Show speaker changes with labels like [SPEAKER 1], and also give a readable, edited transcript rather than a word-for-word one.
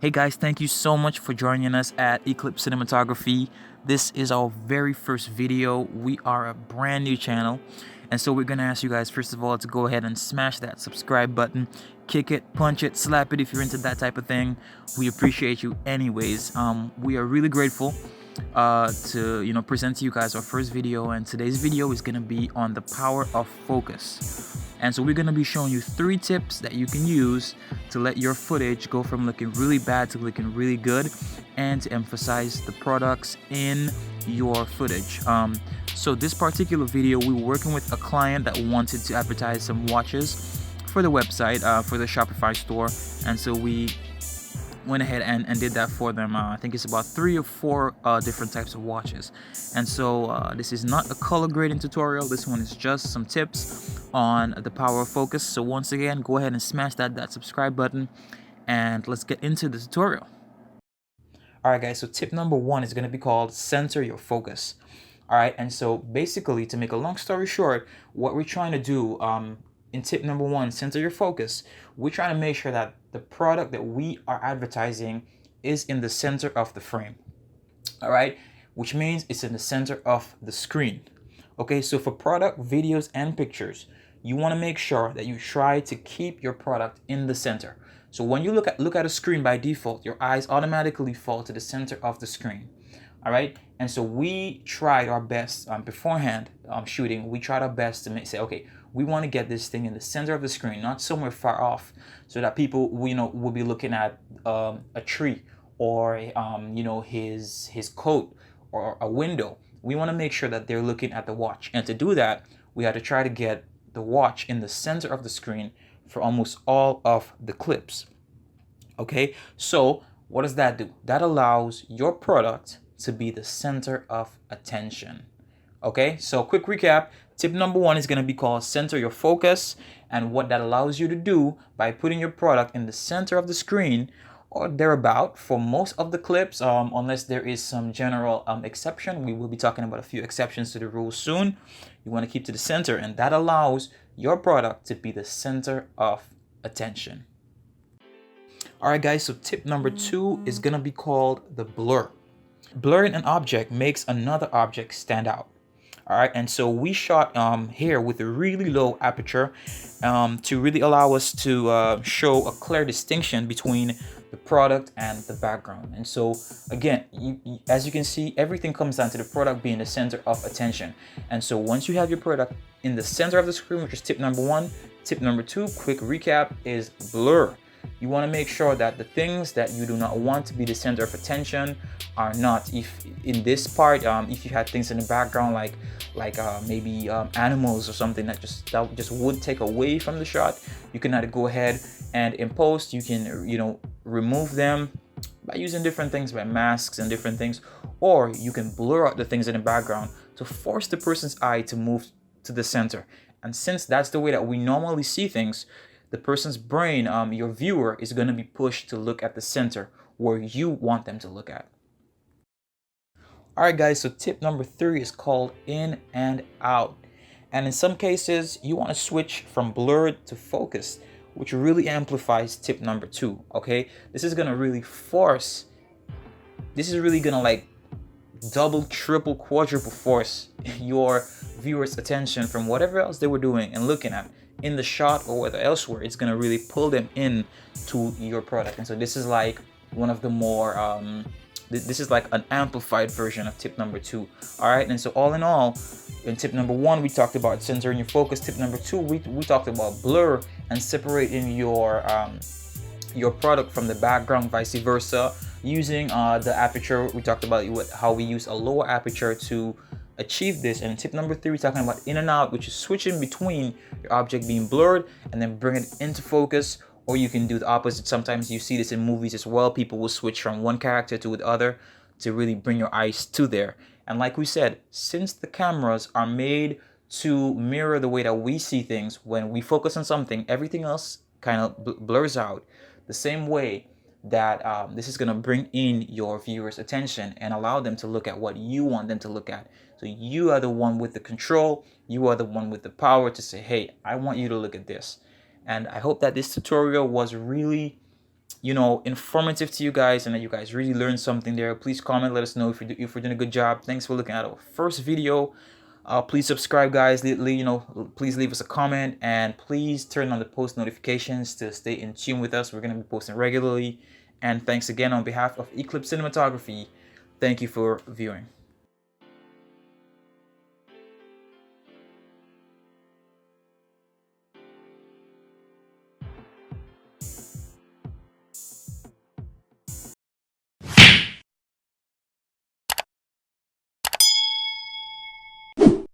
[SPEAKER 1] Hey guys, thank you so much for joining us at Eclipse Cinematography. This is our very first video. We are a brand new channel, and so we're gonna ask you guys first of all to go ahead and smash that subscribe button, kick it, punch it, slap it if you're into that type of thing. We appreciate you anyways. We are really grateful to present to you guys our first video, and today's video is gonna be on the power of focus. And so we're going to be showing you 3 tips that you can use to let your footage go from looking really bad to looking really good, and to emphasize the products in your footage. So this particular video, we were working with a client that wanted to advertise some watches for the website, for the Shopify store. And so we went ahead and did that for them. I think it's about 3 or 4 different types of watches. And so this is not a color grading tutorial. This one is just some tips on the power of focus. So once again, go ahead and smash that subscribe button, and let's get into the tutorial. Alright guys, so tip number 1 is going to be called center your focus. Alright, and so basically, to make a long story short, what we're trying to do in tip number 1, center your focus, we're trying to make sure that the product that we are advertising is in the center of the frame. All right, which means it's in the center of the screen. Okay, so for product videos and pictures, you want to make sure that you try to keep your product in the center. So when you look at a screen, by default, your eyes automatically fall to the center of the screen. All right, and so we tried our best beforehand shooting. We tried our best to say, okay, we want to get this thing in the center of the screen, not somewhere far off, so that people will be looking at a tree, or his coat, or a window. We want to make sure that they're looking at the watch, and to do that, we had to try to get the watch in the center of the screen for almost all of the clips. Okay, so what does that do? That allows your product to be the center of attention. Okay, so quick recap. Tip number 1 is going to be called center your focus, and what that allows you to do by putting your product in the center of the screen or thereabout for most of the clips, unless there is some general exception. We will be talking about a few exceptions to the rule soon. You want to keep to the center, and that allows your product to be the center of attention. Alright guys, so tip number 2 is going to be called the blur. Blurring an object makes another object stand out. All right, and so we shot here with a really low aperture to really allow us to show a clear distinction between the product and the background. And so again, as you can see, everything comes down to the product being the center of attention. And so once you have your product in the center of the screen, which is tip number 1, tip number 2, quick recap, is blur. You want to make sure that the things that you do not want to be the center of attention are not. If in this part, if you had things in the background like maybe animals or something that just would take away from the shot, you can either go ahead and in post you can remove them by using different things, by masks and different things, or you can blur out the things in the background to force the person's eye to move to the center. And since that's the way that we normally see things, the person's brain, your viewer, is going to be pushed to look at the center where you want them to look at. Alright guys, so tip number 3 is called in and out. And in some cases, you want to switch from blurred to focused, which really amplifies tip number 2, okay? This is going to really like double, triple, quadruple force your viewers' attention from whatever else they were doing and looking at in the shot or whether elsewhere. It's going to really pull them in to your product. And so this is like one of the more this is like an amplified version of tip number 2. All right, and so all in all, in tip number 1 we talked about centering your focus. Tip number 2 we talked about blur and separating your product from the background, vice versa, using the aperture. We talked about how we use a lower aperture to achieve this. And tip number 3, we're talking about in and out, which is switching between your object being blurred and then bring it into focus. Or you can do the opposite. Sometimes you see this in movies as well. People will switch from one character to the other to really bring your eyes to there. And like we said, since the cameras are made to mirror the way that we see things, when we focus on something, everything else kind of blurs out. The same way that this is going to bring in your viewers' attention and allow them to look at what you want them to look at. So you are the one with the control. You are the one with the power to say, hey, I want you to look at this. And I hope that this tutorial was really informative to you guys and that you guys really learned something there, please comment, let us know if we're doing a good job. Thanks for looking at our first video. Please subscribe, guys. Please leave us a comment, and please turn on the post notifications to stay in tune with us. We're going to be posting regularly. And thanks again on behalf of Eclipse Cinematography. Thank you for viewing.